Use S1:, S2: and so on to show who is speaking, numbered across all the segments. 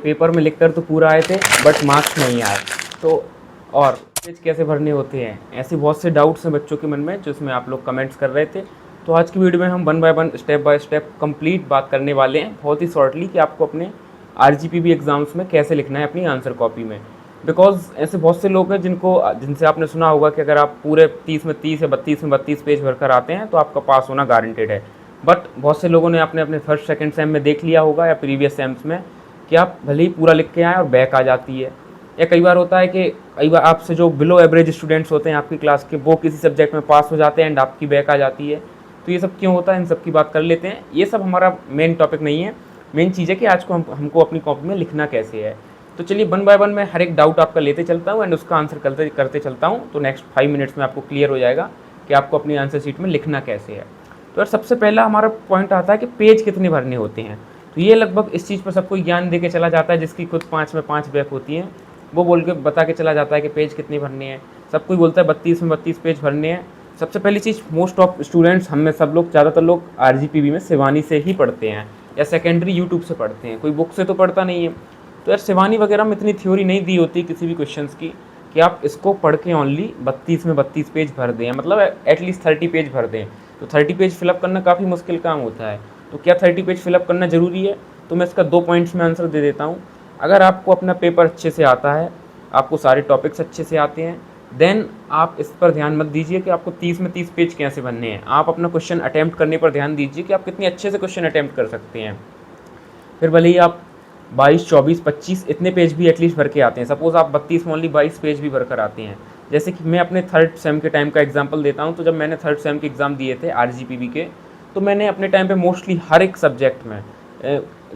S1: Paper में लिख कर तो पूरा आए थे बट मार्क्स नहीं आए। तो और पेज कैसे भरने होते हैं, ऐसे बहुत से डाउट्स हैं बच्चों के मन में जो इसमें आप लोग कमेंट्स कर रहे थे। तो आज की वीडियो में हम वन बाय स्टेप कंप्लीट बात करने वाले हैं बहुत ही शॉर्टली कि आपको अपने RGPB एग्ज़ाम्स में कैसे लिखना है अपनी आंसर कॉपी में। बिकॉज ऐसे बहुत से लोग हैं जिनसे आपने सुना होगा कि अगर आप पूरे 30 में 30 या 32 में 32 पेज भर कर आते हैं तो आपका पास होना गारंटेड है। बट बहुत से लोगों ने आपने अपने फर्स्ट सेकंड सेम में देख लिया होगा या प्रीवियस सेम्स में कि आप भले ही पूरा लिख के आए और बैक आ जाती है। या कई बार होता है कि कई बार आपसे जो बिलो एवरेज स्टूडेंट्स होते हैं आपकी क्लास के, वो किसी सब्जेक्ट में पास हो जाते हैं एंड आपकी बैक आ जाती है। तो ये सब क्यों होता है, इन सब की बात कर लेते हैं। ये सब हमारा मेन टॉपिक नहीं है, मेन चीज़ है कि आज को हमको अपनी कॉपी में लिखना कैसे है। तो चलिए वन बाय वन मैं हर एक डाउट आपका लेते चलता हूँ एंड उसका आंसर करते चलता हूँ। तो नेक्स्ट 5 मिनट्स में आपको क्लियर हो जाएगा कि आपको अपनी आंसर शीट में लिखना कैसे है। तो यार सबसे पहला हमारा पॉइंट आता है कि पेज कितने भरने होते हैं। तो ये लगभग इस चीज़ पर सबको ज्ञान दे के चला जाता है, जिसकी खुद 5 में 5 बैक होती हैं वो बोल के बता के चला जाता है कि पेज कितने भरने हैं। सब कोई बोलता है 32 में 32 पेज भरने हैं। सबसे पहली चीज़, मोस्ट ऑफ स्टूडेंट्स, हम में सब लोग, ज़्यादातर लोग RGPB में शिवानी से ही पढ़ते हैं या सेकेंडरी यूट्यूब से पढ़ते हैं, कोई बुक से तो पढ़ता नहीं है। तो यार शिवानी वगैरह में इतनी थ्योरी नहीं दी होती किसी भी क्वेश्चंस की कि आप इसको पढ़ के ओनली 32 में 32 पेज भर दें, मतलब एटलीस्ट 30 पेज भर दें। तो 30 पेज फिलअप करना काफ़ी मुश्किल काम होता है। तो क्या 30 पेज फिलअप करना ज़रूरी है? तो मैं इसका 2 पॉइंट्स में आंसर दे देता हूँ। अगर आपको अपना पेपर अच्छे से आता है, आपको सारे टॉपिक्स अच्छे से आते हैं, देन आप इस पर ध्यान मत दीजिए कि आपको 30 में 30 पेज कैसे बनने हैं। आप अपना क्वेश्चन अटैम्प्ट करने पर ध्यान दीजिए कि आप कितने अच्छे से क्वेश्चन अटैम्प्ट कर सकते हैं। फिर भले ही आप 22, 24, 25 इतने पेज भी एटलीस्ट भर के आते हैं। सपोज़ आप 32 में ओनली 22 पेज भी भर कर आते हैं। जैसे कि मैं अपने थर्ड सेम के टाइम का एग्जांपल देता हूं। तो जब मैंने थर्ड सेम के एग्ज़ाम दिए थे RGPB के, तो मैंने अपने टाइम पे मोस्टली हर एक सब्जेक्ट में,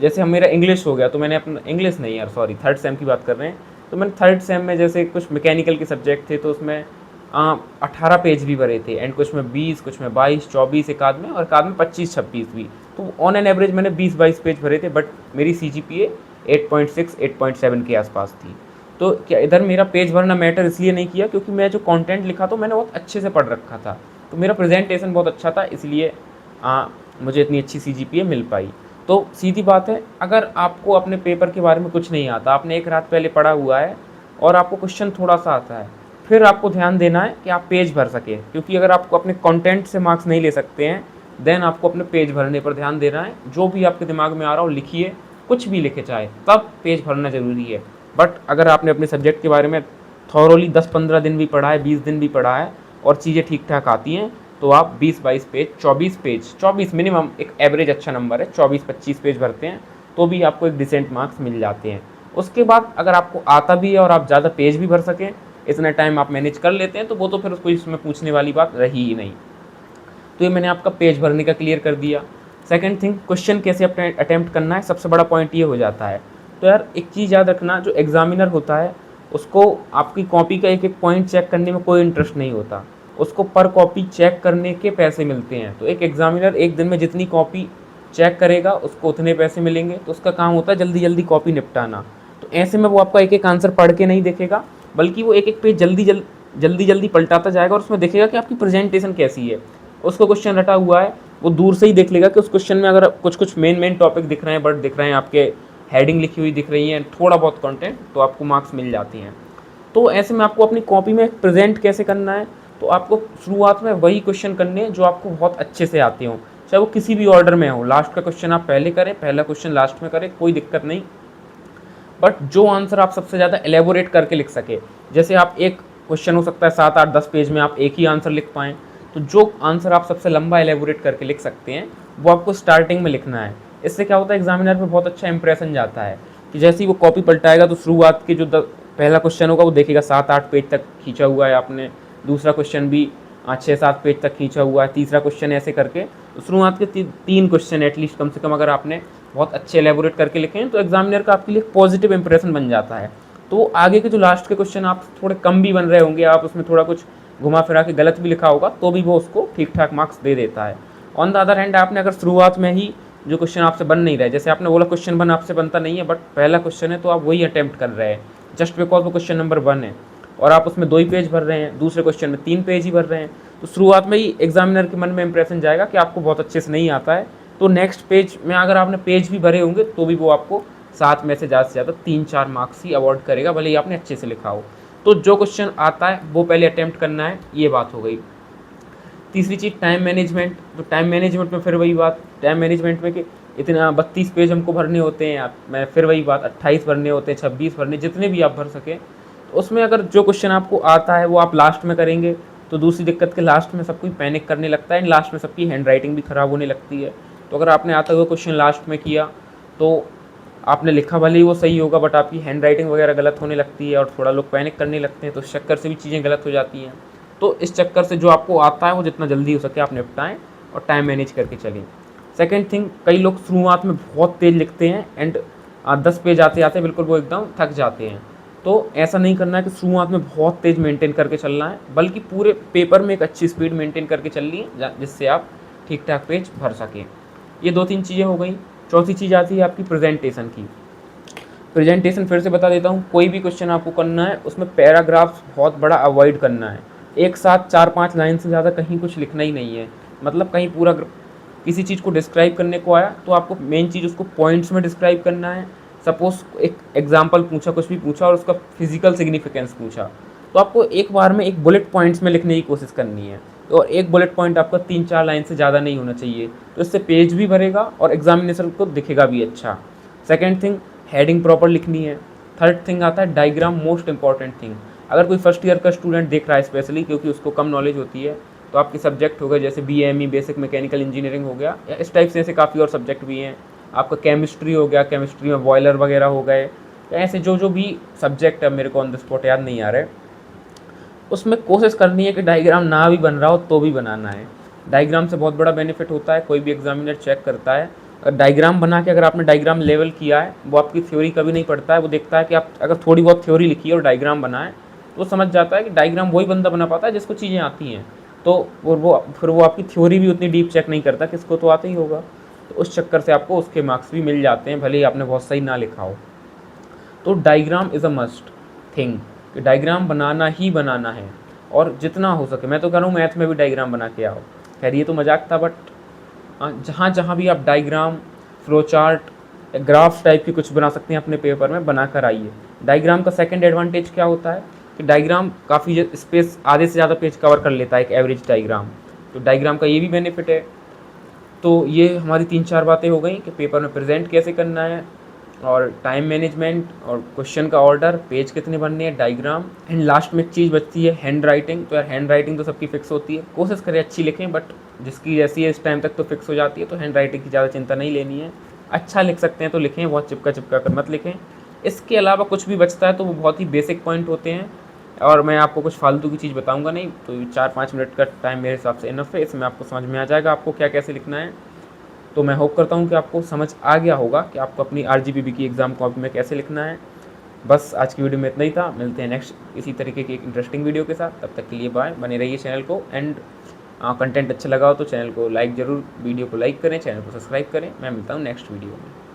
S1: जैसे हम मेरा इंग्लिश हो गया तो मैंने अपना, इंग्लिश नहीं यार सॉरी, थर्ड सेम की बात कर रहे हैं। तो मैंने थर्ड सेम में जैसे कुछ मैकेनिकल के सब्जेक्ट थे तो उसमें 18 पेज भी भरे थे एंड कुछ में 20, कुछ में 22, 24, एक आध में, और एक आध में 25, 26 भी। तो ऑन एन एवरेज मैंने 20-22 पेज भरे थे। बट मेरी CGPA 8.6, 8.7 के आसपास थी। तो क्या इधर मेरा पेज भरना मैटर इसलिए नहीं किया क्योंकि मैं जो कंटेंट लिखा था मैंने बहुत अच्छे से पढ़ रखा था, तो मेरा प्रेजेंटेशन बहुत अच्छा था, इसलिए मुझे इतनी अच्छी CGPA मिल पाई। तो सीधी बात है, अगर आपको अपने पेपर के बारे में कुछ नहीं आता, आपने एक रात पहले पढ़ा हुआ है और आपको क्वेश्चन थोड़ा सा आता है, फिर आपको ध्यान देना है कि आप पेज भर सकें। क्योंकि अगर आपको अपने कंटेंट से मार्क्स नहीं ले सकते हैं, देन आपको अपने पेज भरने पर ध्यान देना है। जो भी आपके दिमाग में आ रहा हो लिखिए, कुछ भी लिखे चाहे, तब पेज भरना ज़रूरी है। बट अगर आपने अपने सब्जेक्ट के बारे में थॉरोली 10-15 दिन भी पढ़ा है, 20 दिन भी पढ़ा है और चीज़ें ठीक ठाक आती हैं, तो आप 20-22 पेज, 24 मिनिमम एक एवरेज अच्छा नंबर है, 24-25 पेज भरते हैं तो भी आपको एक डिसेंट मार्क्स मिल जाते हैं। उसके बाद अगर आपको आता भी है और आप ज़्यादा पेज भी भर सकें, इतना टाइम आप मैनेज कर लेते हैं, तो वो तो फिर उसको इसमें पूछने वाली बात रही ही नहीं। तो ये मैंने आपका पेज भरने का क्लियर कर दिया। सेकंड थिंग, क्वेश्चन कैसे अटेम्प्ट करना है, सबसे बड़ा पॉइंट ये हो जाता है। तो यार एक चीज़ याद रखना, जो एग्जामिनर होता है उसको आपकी कॉपी का एक एक पॉइंट चेक करने में कोई इंटरेस्ट नहीं होता, उसको पर कॉपी चेक करने के पैसे मिलते हैं। तो एक एग्जामिनर एक दिन में जितनी कॉपी चेक करेगा उसको उतने पैसे मिलेंगे। तो उसका काम होता है जल्दी जल्दी कॉपी निपटाना। तो ऐसे में वो आपका एक एक आंसर पढ़ के नहीं देखेगा, बल्कि वो एक एक पेज जल्दी पलटाता जाएगा और उसमें देखेगा कि आपकी प्रेजेंटेशन कैसी है। उसको क्वेश्चन रटा हुआ है, वो दूर से ही देख लेगा कि उस क्वेश्चन में अगर कुछ मेन टॉपिक दिख रहे हैं, बट दिख रहे हैं, आपके हेडिंग लिखी हुई दिख रही है, थोड़ा बहुत कंटेंट, तो आपको मार्क्स मिल जाते हैं। तो ऐसे में आपको अपनी कॉपी में प्रेजेंट कैसे करना है, तो आपको शुरुआत में वही क्वेश्चन करने हैं जो आपको बहुत अच्छे से आते हों, चाहे वो किसी भी ऑर्डर में हो। लास्ट का क्वेश्चन आप पहले करें, पहला क्वेश्चन लास्ट में करें, कोई दिक्कत नहीं। बट जो आंसर आप सबसे ज़्यादा एलेबोरेट करके लिख सके, जैसे आप एक क्वेश्चन हो सकता है 7, 8, 10 पेज में आप एक ही आंसर लिख पाएँ, तो जो आंसर आप सबसे लंबा एलेबोरेट करके लिख सकते हैं वो आपको स्टार्टिंग में लिखना है। इससे क्या होता है, एग्जामिनर पे बहुत अच्छा इंप्रेशन जाता है कि जैसे ही वो कॉपी पलटाएगा तो शुरुआत के जो पहला क्वेश्चन होगा वो देखेगा 7-8 पेज तक खींचा हुआ है आपने, दूसरा क्वेश्चन भी 6-7 पेज तक खींचा हुआ है, तीसरा क्वेश्चन, ऐसे करके। तो शुरुआत के 3 क्वेश्चन एटलीस्ट कम से कम अगर आपने बहुत अच्छे एलेबोरेट करके लिखे हैं तो एग्जामिनर का आपके लिए पॉजिटिव इंप्रेशन बन जाता है। तो आगे के जो लास्ट के क्वेश्चन आप थोड़े कम भी बन रहे होंगे, आप उसमें थोड़ा कुछ घुमा फिरा के गलत भी लिखा होगा, तो भी वो उसको ठीक ठाक मार्क्स दे देता है। ऑन द अदर हैंड, आपने अगर शुरुआत में ही जो क्वेश्चन आपसे बन नहीं रहा है, जैसे आपने बोला क्वेश्चन 1 आपसे बनता नहीं है, बट पहला क्वेश्चन है तो आप वही अटैम्प्ट कर रहे हैं जस्ट बिकॉज वो क्वेश्चन नंबर 1 है, और आप उसमें 2 ही पेज भर रहे हैं, दूसरे क्वेश्चन में 3 पेज ही भर रहे हैं, तो शुरुआत में ही एग्जामिनर के मन में इंप्रेशन जाएगा कि आपको बहुत अच्छे से नहीं आता है। तो नेक्स्ट पेज में अगर आपने पेज भी भरे होंगे तो भी वो आपको 7 में से ज़्यादा 3-4 मार्क्स ही अवॉर्ड करेगा, भले ही आपने अच्छे से लिखा हो। तो जो क्वेश्चन आता है वो पहले अटैम्प्ट करना है, ये बात हो गई। तीसरी चीज़ टाइम मैनेजमेंट। तो टाइम मैनेजमेंट में फिर वही बात, टाइम मैनेजमेंट में कि इतना 32 पेज हमको भरने होते हैं, मैं फिर वही बात 28 भरने होते हैं, 26 भरने, जितने भी आप भर सकें। तो उसमें अगर जो क्वेश्चन आपको आता है वो आप लास्ट में करेंगे तो दूसरी दिक्कत के लास्ट में सब कोई पैनिक करने लगता है, लास्ट में सबकी हैंड राइटिंग भी ख़राब होने लगती है। तो अगर आपने आता हुआ क्वेश्चन लास्ट में किया तो आपने लिखा भले ही वो सही होगा, बट आपकी हैंड राइटिंग वगैरह गलत होने लगती है और थोड़ा लोग पैनिक करने लगते हैं, तो इस चक्कर से भी चीज़ें गलत हो जाती हैं। तो इस चक्कर से जो आपको आता है वो जितना जल्दी हो सके आप निपटाएं और टाइम मैनेज करके चलें। सेकेंड थिंग, कई लोग शुरुआत में बहुत तेज लिखते हैं एंड 10 पेज आते आते बिल्कुल वो एकदम थक जाते हैं। तो ऐसा नहीं करना है कि शुरुआत में बहुत तेज मेंटेन करके चलना है, बल्कि पूरे पेपर में एक अच्छी स्पीड मेंटेन करके चलनी है जिससे आप ठीक ठाक पेज भर सकें। ये 2-3 चीज़ें हो गई। चौथी चीज़ आती है आपकी प्रेजेंटेशन की। प्रेजेंटेशन फिर से बता देता हूँ, कोई भी क्वेश्चन आपको करना है उसमें पैराग्राफ्स बहुत बड़ा अवॉइड करना है। एक साथ 4-5 लाइन से ज़्यादा कहीं कुछ लिखना ही नहीं है। मतलब कहीं पूरा किसी चीज़ को डिस्क्राइब करने को आया तो आपको मेन चीज़ उसको पॉइंट्स में डिस्क्राइब करना है। सपोज एक एग्जाम्पल पूछा, कुछ भी पूछा और उसका फिजिकल सिग्निफिकेंस पूछा, तो आपको एक बार में एक बुलेट पॉइंट्स में लिखने की कोशिश करनी है। तो एक बुलेट पॉइंट आपका 3-4 लाइन से ज़्यादा नहीं होना चाहिए, तो इससे पेज भी भरेगा और एग्जामिनेशन को दिखेगा भी अच्छा। सेकेंड थिंग, हेडिंग प्रॉपर लिखनी है। थर्ड थिंग आता है डायग्राम, मोस्ट इंपॉर्टेंट थिंग। अगर कोई फर्स्ट ईयर का स्टूडेंट देख रहा है स्पेशली, क्योंकि उसको कम नॉलेज होती है, तो आपके सब्जेक्ट हो गए जैसे BME बेसिक मैकेनिकल इंजीनियरिंग हो गया, या इस टाइप से ऐसे काफ़ी और सब्जेक्ट भी हैं। आपका केमिस्ट्री हो गया, केमिस्ट्री में बॉयलर वगैरह हो गए, या ऐसे जो जो भी सब्जेक्ट है, मेरे को ऑन द स्पॉट याद नहीं आ रहा है, उसमें कोशिश करनी है कि डायग्राम ना भी बन रहा हो तो भी बनाना है। डायग्राम से बहुत बड़ा बेनिफिट होता है, कोई भी एग्जामिनर चेक करता है। डायग्राम बना के अगर आपने डायग्राम लेवल किया है, वो आपकी थ्योरी कभी नहीं पढ़ता है, वो देखता है कि आप अगर थोड़ी बहुत थ्योरी लिखी है और डायग्राम बनाए तो वो समझ जाता है कि डायग्राम वही बंदा बना पाता है जिसको चीज़ें आती हैं। तो वो आपकी थ्योरी भी उतनी डीप चेक नहीं करता, किसको तो आता ही होगा। तो उस चक्कर से आपको उसके मार्क्स भी मिल जाते हैं, भले ही आपने बहुत सही ना लिखा हो। तो diagram is a must thing, कि डायग्राम बनाना ही बनाना है, और जितना हो सके। मैं तो कह रहा हूँ मैथ में भी डायग्राम बना के आओ। खैर ये तो मजाक था, बट जहाँ जहाँ भी आप diagram, flow chart, graph type की कुछ बना सकते हैं अपने पेपर में, बना कर आइए। डायग्राम का सेकंड एडवांटेज क्या होता है कि डायग्राम काफ़ी स्पेस, आधे से ज़्यादा पेज कवर कर लेता है एक एवरेज डायग्राम। तो डायग्राम का ये भी बेनिफिट है। तो ये हमारी 3-4 बातें हो गई कि पेपर में प्रेजेंट कैसे करना है, और टाइम मैनेजमेंट, और क्वेश्चन का ऑर्डर, पेज कितने बनने हैं, डायग्राम, एंड लास्ट में एक चीज़ बचती है हैंड राइटिंग। तो यार हैंड राइटिंग तो सबकी फिक्स होती है, कोशिश करें अच्छी लिखें, बट जिसकी जैसी है इस टाइम तक तो फिक्स हो जाती है, तो हैंड राइटिंग की ज़्यादा चिंता नहीं लेनी है। अच्छा लिख सकते हैं तो लिखें, बहुत चिपका चिपका कर मत लिखें। इसके अलावा कुछ भी बचता है तो वो बहुत ही बेसिक पॉइंट होते हैं, और मैं आपको कुछ फालतू की चीज़ बताऊंगा नहीं। तो 4-5 मिनट का टाइम मेरे हिसाब से इनफ है, इसमें आपको समझ में आ जाएगा आपको क्या कैसे लिखना है। तो मैं होप करता हूँ कि आपको समझ आ गया होगा कि आपको अपनी RGPB की एग्ज़ाम कॉपी में कैसे लिखना है। बस आज की वीडियो में इतना ही था, मिलते हैं नेक्स्ट इसी तरीके की एक इंटरेस्टिंग वीडियो के साथ। तब तक के लिए बाय, बने रहिए चैनल को, एंड कंटेंट अच्छा लगा हो तो चैनल को लाइक ज़रूर, वीडियो को लाइक करें, चैनल को सब्सक्राइब करें। मैं मिलता हूँ नेक्स्ट वीडियो में।